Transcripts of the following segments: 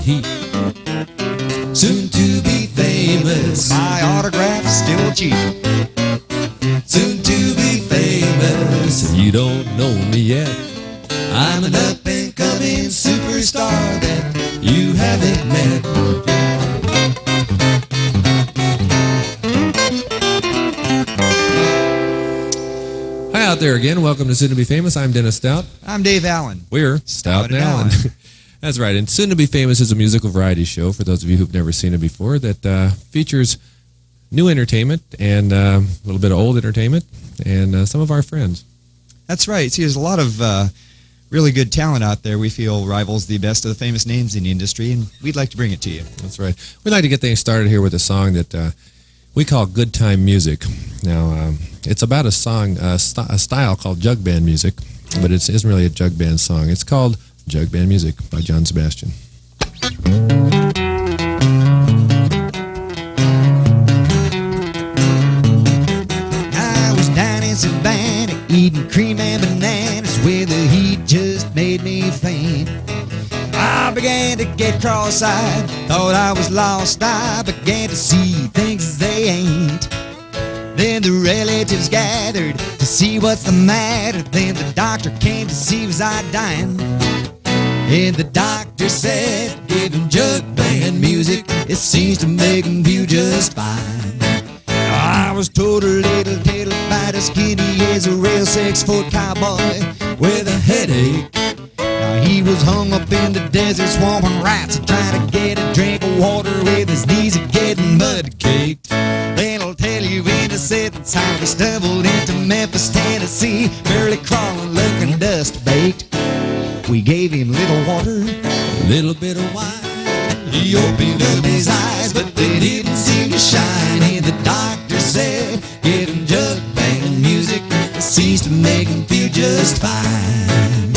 heat. Soon to be famous, My autograph's still cheap. soon to be famous. You don't know me yet. I'm an up-and-coming superstar that you haven't met. Hi out there again. Welcome to Soon to Be Famous. I'm Dennis Stout. I'm Dave Allen. We're Stout and Allen. That's right. And Soon to Be Famous is a musical variety show, for those of you who've never seen it before, that features new entertainment and a little bit of old entertainment and some of our friends. That's right. See, there's a lot of really good talent out there we feel rivals the best of the famous names in the industry, and we'd like to bring it to you. That's right. We'd like to get things started here with a song that we call good time music. Now, it's about a song, a style called jug band music, but it isn't really a jug band song. It's called Jug Band Music by John Sebastian. I was down in Savannah eating cream and bananas where the heat just made me faint. I began to get cross-eyed, thought I was lost. I began to see things as they ain't. Then the relatives gathered to see what's the matter. Then the doctor came to see was I dying. And the doctor said, give him jug band music, it seems to make him feel just fine. I was told a little tale about a skinny as a rail 6-foot cowboy with a headache. Now he was hung up in the desert swamping rats, trying to get a drink of water with his knees are getting mud caked. Then I'll tell you in a sentence how we stumbled into Memphis, Tennessee, barely crawling, looking dust baked. We gave him little water, a little bit of wine. He opened up his eyes, but they didn't seem to shine. And the doctor said, give him jug band music, it seems to make him feel just fine.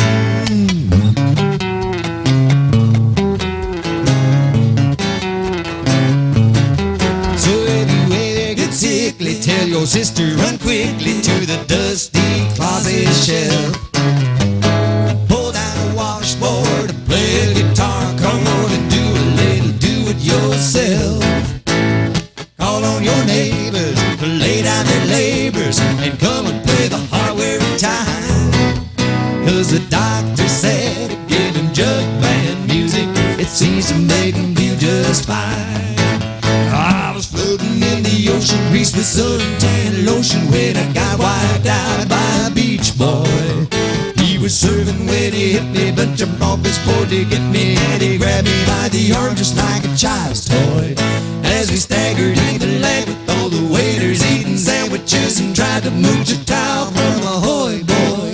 So if you ever get sickly, tell your sister, run quickly to the dusty closet shelf. Washboard and play a guitar, come on and do a little do-it-yourself. Call on your neighbors to lay down their labors and come and play the hardware in time. Cause the doctor said, give him jug band music, it seems to make him feel just fine. I was floating in the ocean, greased with suntan lotion, when I got wiped out by a beach boy. He was serving when he hit me, but jumped off his board to get me, and he grabbed me by the arm just like a child's toy. As we staggered in the land with all the waiters eating sandwiches and tried to mooch a towel from a hoy boy.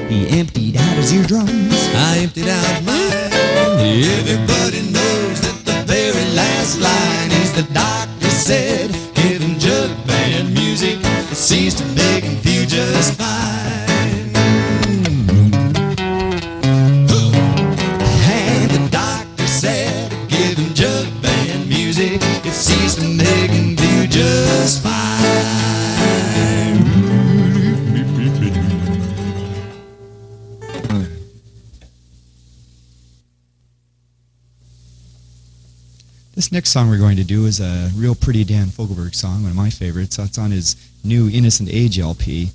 He emptied out his eardrums, I emptied out mine. Everybody knows that the very last line is the doctor said, give him jug band music, it seems to make him feel just fine. It seems to make him feel just fine. This next song we're going to do is a real pretty Dan Fogelberg song, one of my favorites. It's on his new Innocent Age LP.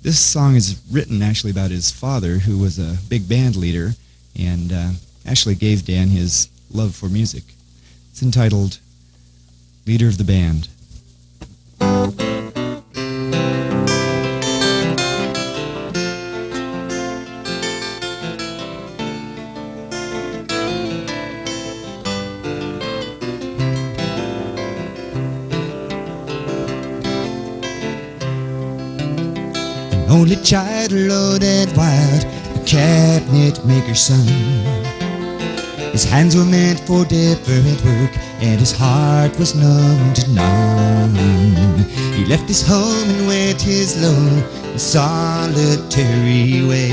This song is written actually about his father, who was a big band leader, and actually gave Dan his love for music. It's entitled Leader of the Band. An only child, low and wild, a cabinet maker's son. His hands were meant for different work, and his heart was numb to none. He left his home and went his lone, solitary way.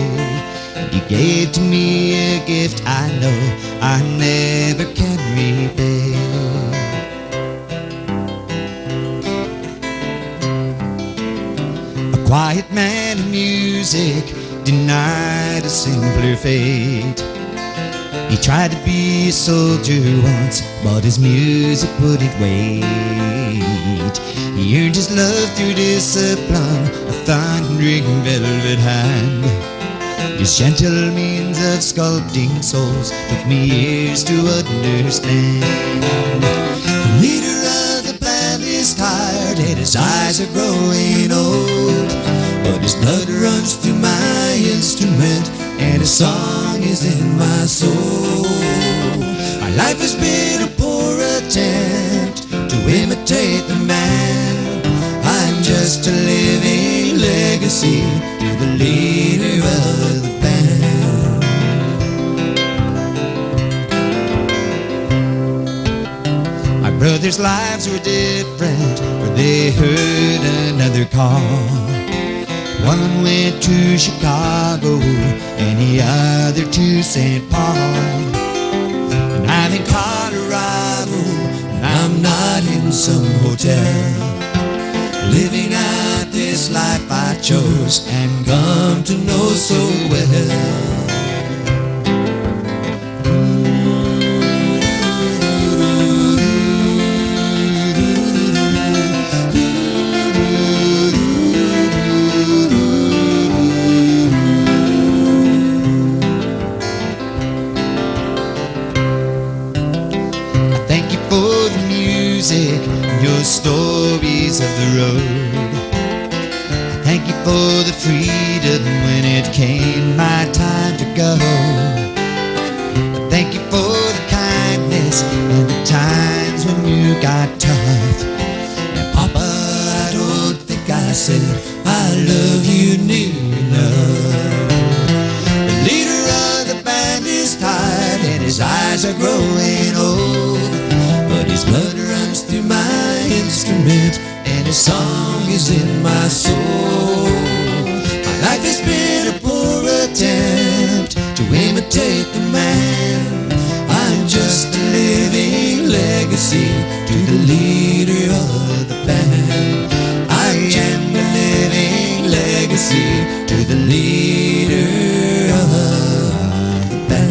And he gave to me a gift I know I never can repay. A quiet man in music, denied a simpler fate. He tried to be a soldier once, but his music wouldn't wait. He earned his love through discipline, a thundering velvet hand. His gentle means of sculpting souls took me years to understand. The leader of the band is tired and his eyes are growing old, but his blood runs through my instrument and his song is in my soul. My life has been a poor attempt to imitate the man. I'm just a living legacy to the leader of the band. My brothers' lives were different, for they heard another call. One went to Chicago and the other to St. Paul. And I'm in Colorado and I'm not in some hotel, living out this life I chose and come to know so well. Your stories of the road. I thank you for the freedom when it came my time to go. I thank you for the kindness and the times when you got tough. And Papa, I don't think I said I love you near enough. The leader of the band is tired and his eyes are growing old, but his blood runs through my instrument and his song is in my soul. My life has been a poor attempt to imitate the man. I'm just a living legacy to the leader of the band. I am a living legacy to the leader of the band.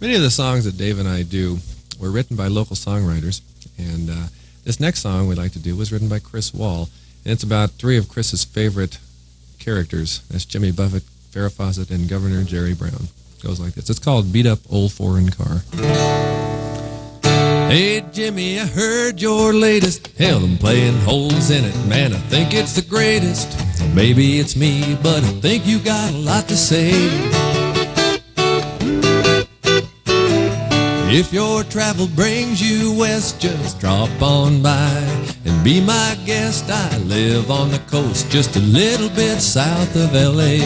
Many of the songs that Dave and I do were written by local songwriters, and this next song we'd like to do was written by Chris Wall, and it's about three of Chris's favorite characters. That's Jimmy Buffett, Farrah Fawcett, and Governor Jerry Brown. It goes like this. It's called Beat Up Old Foreign Car. Hey Jimmy, I heard your latest. Hell, I'm playing holes in it. Man, I think it's the greatest. Maybe it's me, but I think you got a lot to say. If your travel brings you west, just drop on by and be my guest. I live on the coast, just a little bit south of L.A.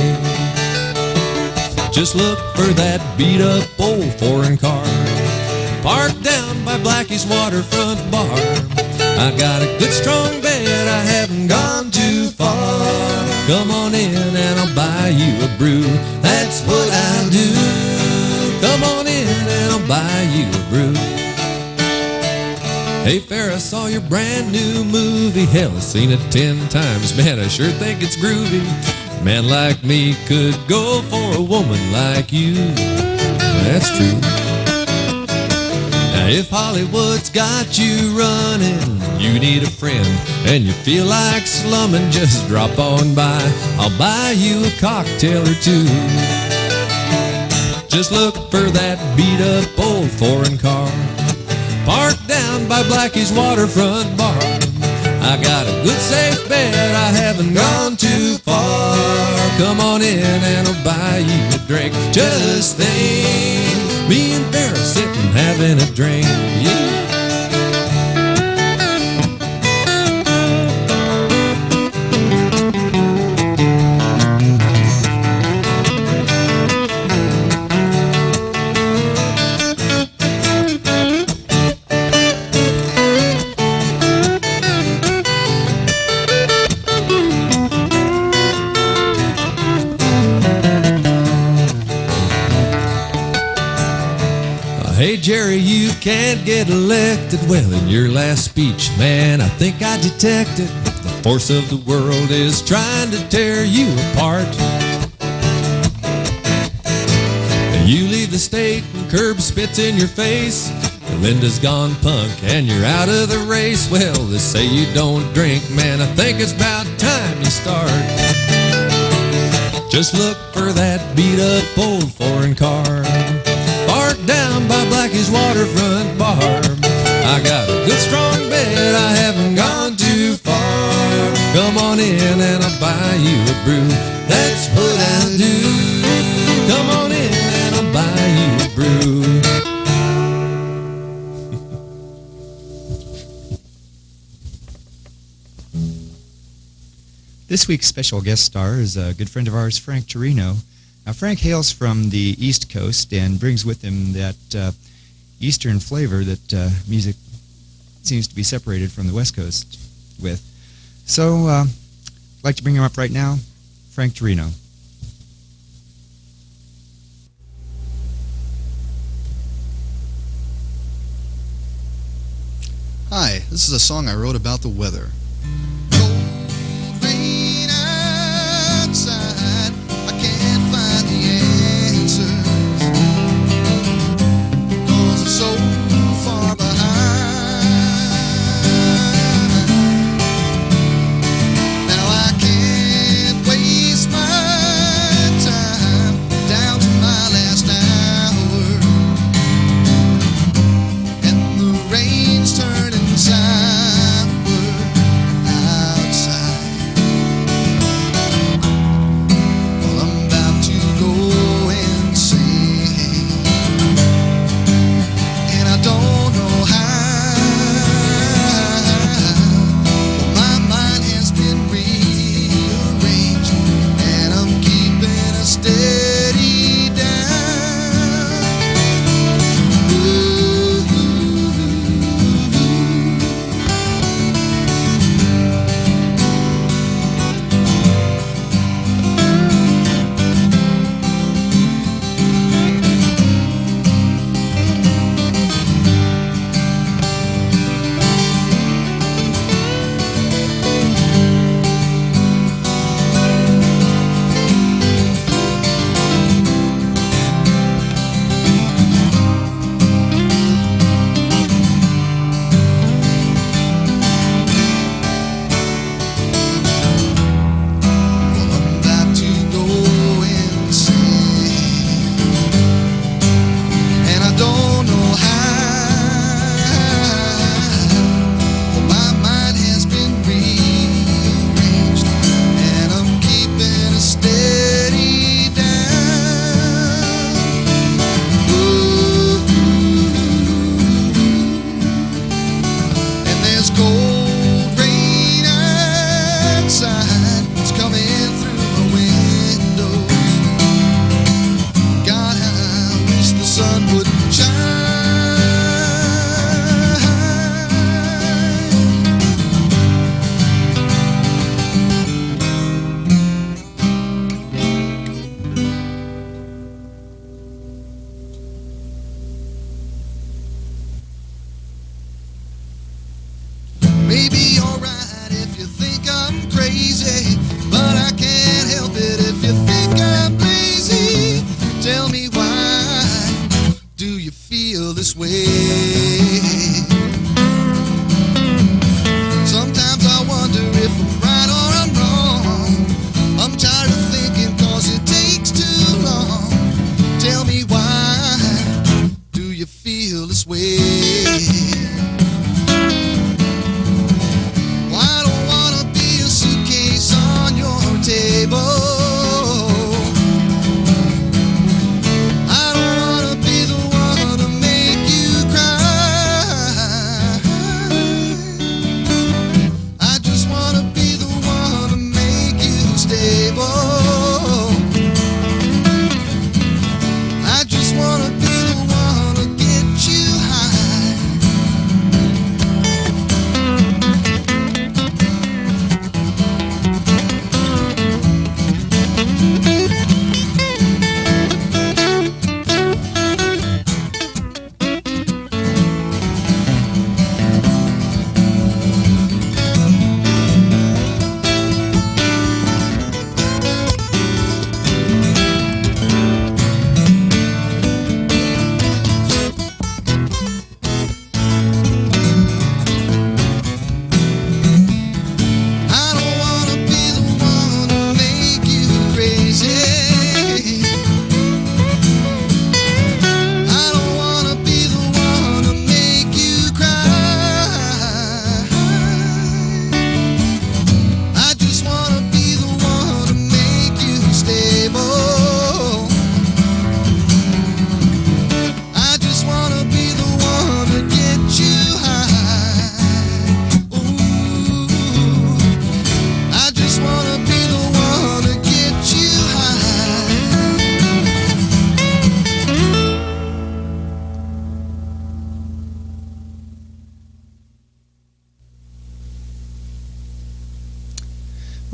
Just look for that beat-up old foreign car parked down by Blackie's waterfront bar. I got a good strong bed, I haven't gone too far. Come on in and I'll buy you a brew. That's what I'll do. Come on in and I'll buy you a brew. Hey Farrah, I saw your brand new movie. Hell, I've seen it 10 times. Man, I sure think it's groovy. A man like me could go for a woman like you. That's true. Now if Hollywood's got you running, you need a friend, and you feel like slumming, just drop on by. I'll buy you a cocktail or two. Just look for that beat-up old foreign car parked down by Blackie's waterfront bar. I got a good safe bed, I haven't gone too far. Come on in and I'll buy you a drink. Just think, me and Farrah sitting having a drink. Yeah. Hey Jerry, you can't get elected. Well, in your last speech, man, I think I detected the force of the world is trying to tear you apart. You leave the state and Curb spits in your face. Linda's gone punk and you're out of the race. Well, they say you don't drink, man, I think it's about time you start. Just look for that beat-up old foreign car parked down by Blackie's waterfront bar. I got a good strong bet I haven't gone too far. Come on in and I'll buy you a brew. That's what I'll do. Come on in and I'll buy you a brew. This week's special guest star is a good friend of ours, Frank Torino. Now, Frank hails from the East Coast and brings with him that Eastern flavor that music seems to be separated from the West Coast with. So, I'd like to bring him up right now, Frank Torino. Hi, this is a song I wrote about the weather. Turning sour.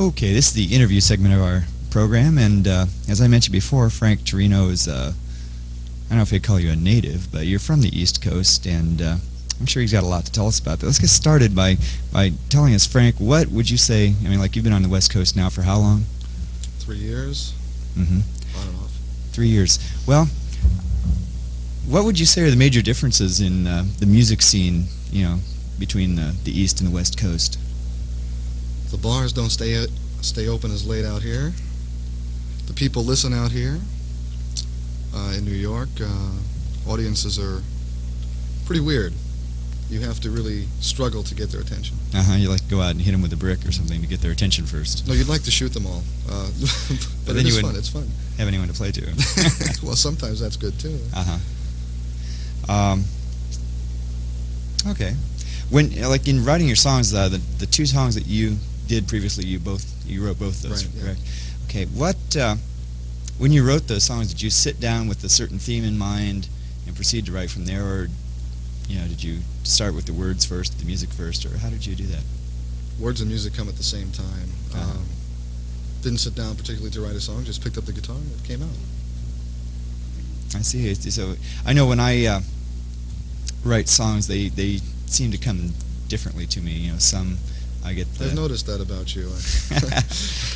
Okay, this is the interview segment of our program, and as I mentioned before, Frank Torino is, I don't know if he'd call you a native, but you're from the East Coast, and I'm sure he's got a lot to tell us about that. Let's get started by telling us, Frank, what would you say, I mean, like you've been on the West Coast now for how long? 3 years, Mm-hmm. on and off. 3 years. Well, what would you say are the major differences in the music scene, you know, between the East and the West Coast? The bars don't stay open as late out here. The people listen out here. In New York, audiences are pretty weird. You have to really struggle to get their attention. You like to go out and hit them with a brick or something to get their attention first. No, you'd like to shoot them all. But then it you is wouldn't fun. It's fun. have anyone to play to. Well, sometimes that's good too. Okay. When, like in writing your songs, the two songs that you did previously, you wrote both those, Right, yeah. correct? Okay. What when you wrote those songs, did you sit down with a certain theme in mind and proceed to write from there, or did you start with the words first, the music first, or how did you do that? Words and music come at the same time. Uh-huh. Didn't sit down particularly to write a song, just picked up the guitar and it came out. I see. So I know when I write songs, they seem to come differently to me. Some I get. I've noticed that about you.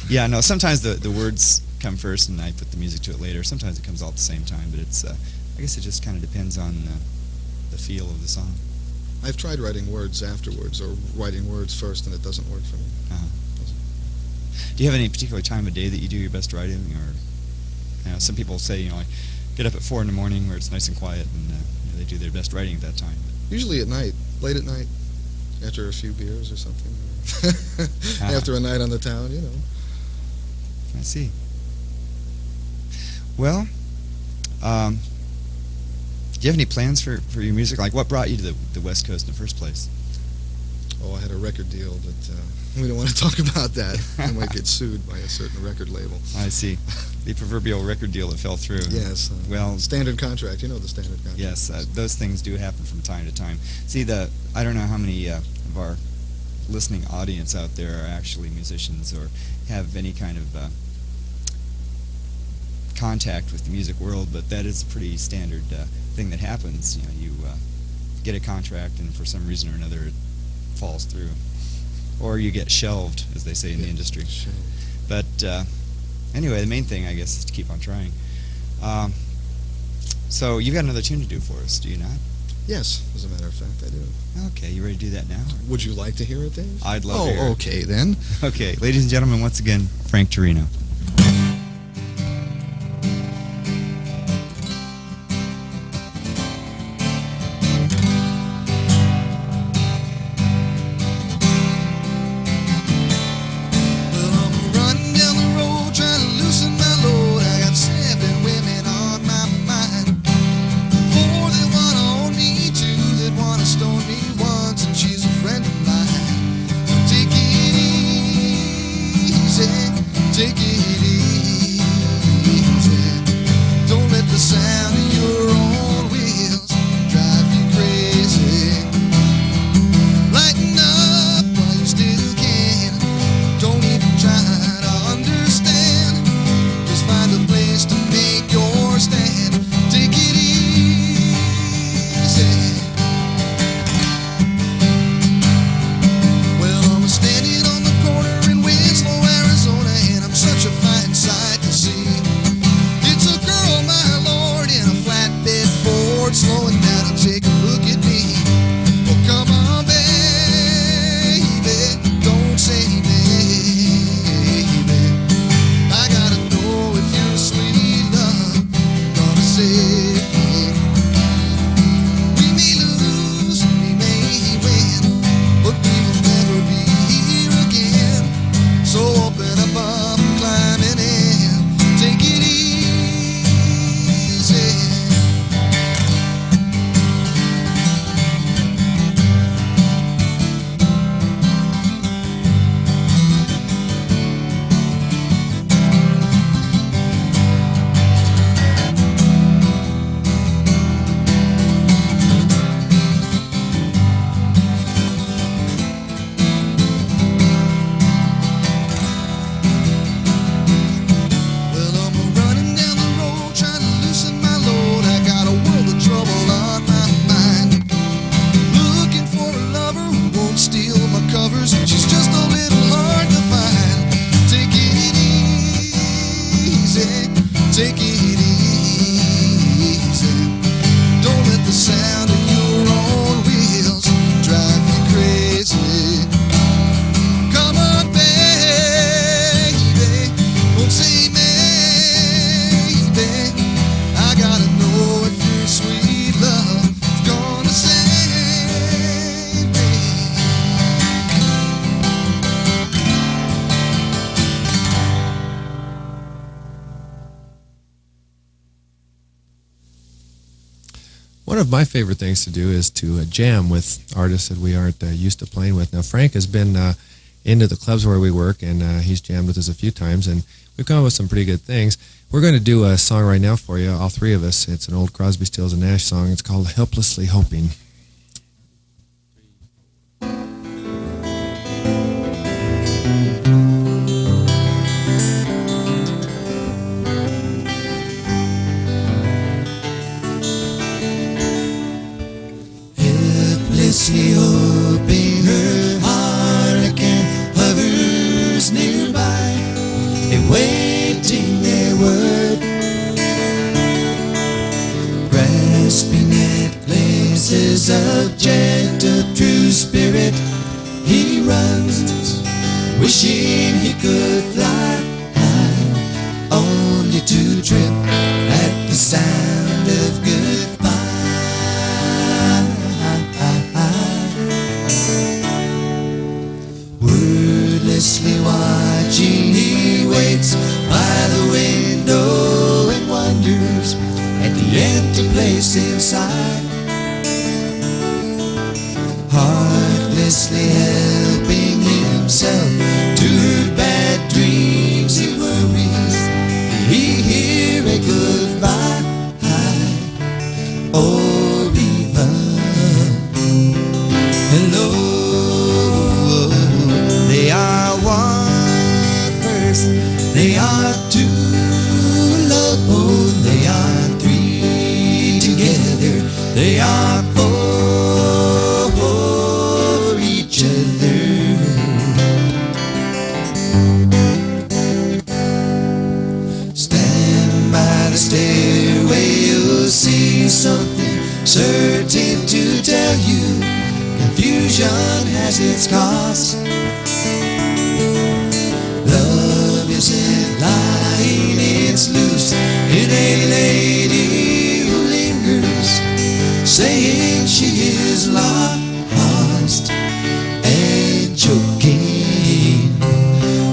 Yeah, no. Sometimes the words come first, and I put the music to it later. Sometimes it comes all at the same time, but it's. I guess it just kind of depends on the feel of the song. I've tried writing words afterwards or writing words first, and it doesn't work for me. Do you have any particular time of day that you do your best writing, or some people say like get up at 4 a.m. where it's nice and quiet, and they do their best writing at that time. Usually at night, late at night, after a few beers or something. After a night on the town, I see. Well, do you have any plans for your music? Like, what brought you to the West Coast in the first place? Oh, I had a record deal, but we don't want to talk about that. I might get sued by a certain record label. I see. The proverbial record deal that fell through. Yes. Well, standard contract. You know the standard contract. yes, those things do happen from time to time. See, I don't know how many of our listening audience out there are actually musicians or have any kind of contact with the music world, but that is a pretty standard thing that happens. You get a contract, and for some reason or another, it falls through, or you get shelved, as they say in the industry. Sure. But anyway, the main thing, I guess, is to keep on trying. So you've got another tune to do for us, do you not? Yes, as a matter of fact, I do. Okay, you ready to do that now? or- Would you like to hear it, Dave? I'd love to hear it. Okay, then. Okay, ladies and gentlemen, once again, Frank Torino. Well, I'm running down the road trying to loosen my load. I got 7 women on my mind. 4 that wanna own me, 2 that wanna stone me once, and she's a friend of mine. So take it easy, take it easy. One of my favorite things to do is to jam with artists that we aren't used to playing with. Now, Frank has been into the clubs where we work, and he's jammed with us a few times, and we've come up with some pretty good things. We're going to do a song right now for you, all three of us. It's an old Crosby, Stills, and Nash song. It's called Helplessly Hoping. Helplessly hoping her harlequin hovers nearby, awaiting their word, grasping at places of gentle true spirit. He runs, wishing he could fly high, only to trip at the sound of goodbye. Wordlessly watching, he waits by the window and wonders at the empty place inside. Heartlessly helping himself to her bad dreams, he worries. Did he hear a goodbye or even hello? They are one person, they are two alone, they are three together, they are four for each other. Stand by the stairway, you'll see something certain to tell you. Confusion has its cost. Love isn't lying, it's loose in a lady who lingers, saying she is lost and choking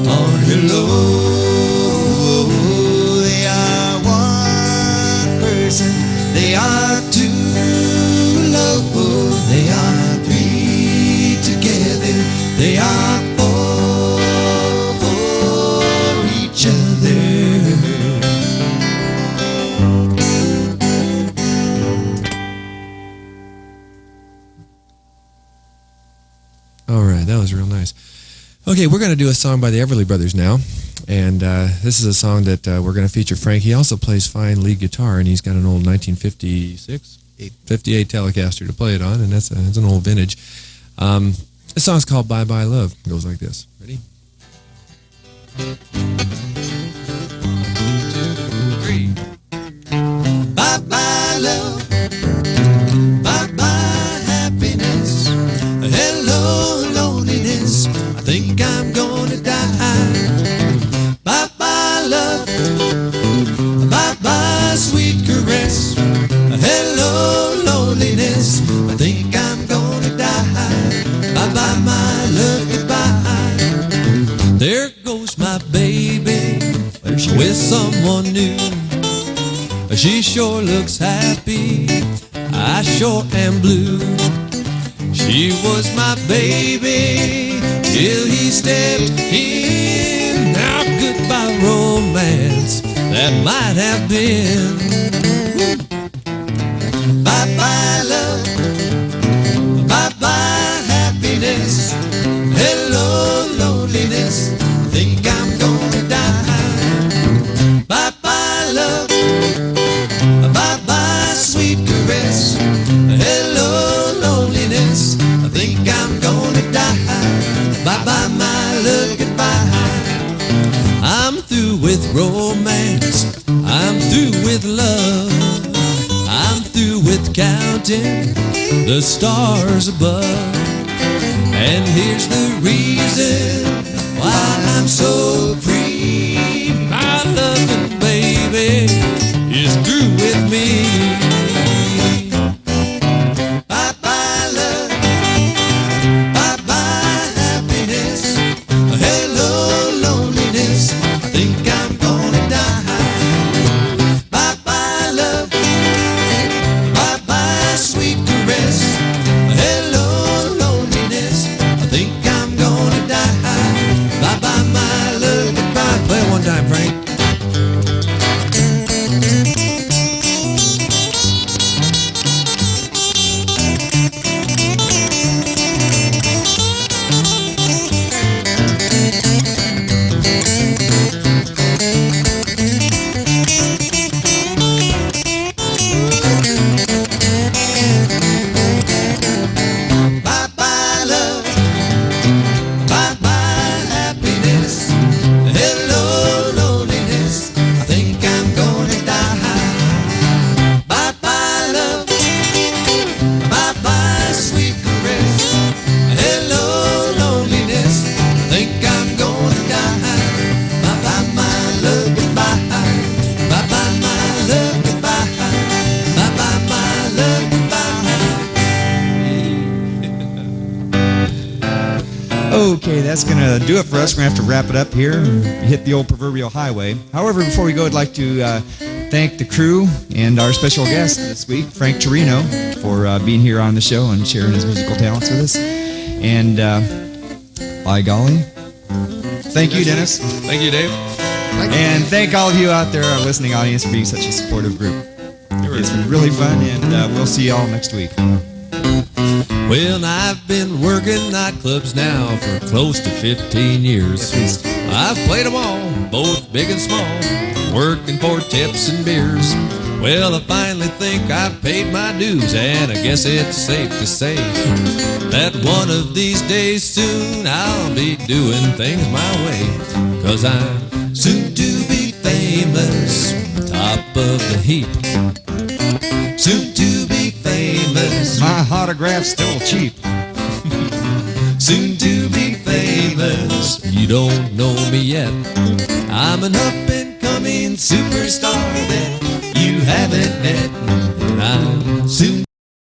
on her low. They are one person, they are two low, they are three together, they are four for each other. All right, that was real nice. Okay, we're going to do a song by the Everly Brothers now, and this is a song that we're going to feature Frank. He also plays fine lead guitar, and he's got an old 1956, 58 Telecaster to play it on, and it's an old vintage. This song's called Bye Bye Love. It goes like this. Ready? 1, 2, 3. Bye bye love, bye bye happiness, hello loneliness, I think I'm gonna die. Bye bye love, bye bye sweet caress, hello loneliness, I think I'm gonna die. Bye bye my love, goodbye. There goes my baby with someone new. She sure looks happy, I sure am blue. She was my baby till he stepped in. Now goodbye romance that might have been. Bye bye love, bye bye happiness, hello loneliness, think I'm gonna die. Bye bye love, bye bye sweet caress, hello loneliness, I think I'm gonna die. Bye bye my love, goodbye. I'm through with romance, I'm through with love, I'm through with counting the stars above. And here's the reason why I'm so free. My loving baby is through with me. Bye bye love, bye bye happiness, hello loneliness, I think I'm gonna die. Bye bye love, bye bye that's going to do it for us. We're going to have to wrap it up here and hit the old proverbial highway. However, before we go, I'd like to thank the crew and our special guest this week, Frank Torino, for being here on the show and sharing his musical talents with us. And by golly, thank you, Dennis. Thank you, Dave. And thank all of you out there, our listening audience, for being such a supportive group. It's been really fun, and we'll see you all next week. Well, I've been working nightclubs now for close to 15 years. I've played them all, both big and small, working for tips and beers. Well, I finally think I've paid my dues, and I guess it's safe to say that one of these days soon I'll be doing things my way. 'Cause I'm soon to be famous, top of the heap. Soon to be famous, My autograph's still cheap. soon to be famous. You don't know me yet. I'm an up-and-coming superstar that you haven't met. And I'm soon